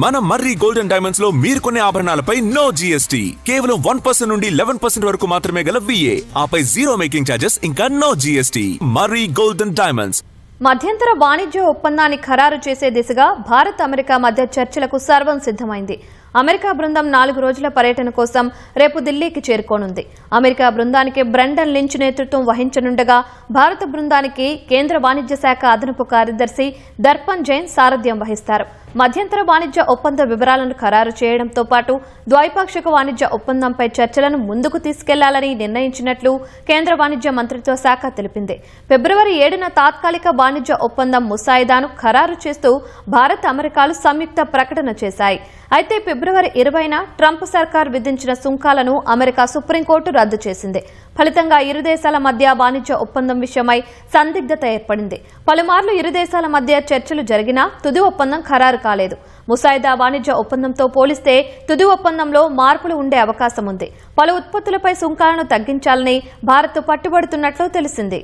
మన మర్రి golden diamonds లో మీరు కొనే ఆభరణాలపై నో జీఎస్టీ, కేవలం 1% నుండి 11% వరకు మాత్రమే గల VA, ఆపై జీరో మేకింగ్ ఛార్జెస్ ఇంకా నో జీఎస్టీ. మర్రి గోల్డెన్ డైమండ్స్. మధ్యంతర వాణిజ్య ఒప్పందాన్ని ఖరారు చేసే దిశగా భారత్ అమెరికా మధ్య చర్చలకు సర్వం సిద్ధమైంది. అమెరికా బృందం 4 రోజుల పర్యటన కోసం రేపు ఢిల్లీకి చేరుకోనుంది. అమెరికా బృందానికి బ్రెండన్ లించ్ నేతృత్వం వహించనుండగా భారత బృందానికి కేంద్ర వాణిజ్య శాఖ అదనపు కార్యదర్శి దర్పణ్ జైన్ సారథ్యం వహిస్తారు. మధ్యంతర వాణిజ్య ఒప్పంద వివరాలను ఖరారు చేయడంతో పాటు ద్వైపాక్షిక వాణిజ్య ఒప్పందంపై చర్చలను ముందుకు తీసుకెళ్లాలని నిర్ణయించినట్లు కేంద్ర వాణిజ్య మంత్రిత్వ శాఖ తెలిపింది. ఫిబ్రవరి 7న తాత్కాలిక వాణిజ్య ఒప్పందం ముసాయిదాను ఖరారు చేస్తూ భారత్ అమెరికాలు సంయుక్త ప్రకటన చేశాయి. అయితే ఫిబ్రవరి 20న ట్రంప్ సర్కార్ విధించిన సుంకాలను అమెరికా సుప్రీంకోర్టు రద్దు చేసింది. ఫలితంగా ఇరు దేశాల మధ్య వాణిజ్య ఒప్పందం విషయమై సందిగ్ధత ఏర్పడింది. పలుమార్లు ఇరు దేశాల మధ్య చర్చలు జరిగినా తుది ఒప్పందం ఖరారు కాలేదు. ముసాయిదా వాణిజ్య ఒప్పందంతో పోలిస్తే తుది ఒప్పందంలో మార్పులు ఉండే అవకాశం ఉంది. పలు ఉత్పత్తులపై సుంకాలను తగ్గించాలని భారత్ పట్టుబడుతున్నట్లు తెలిసింది.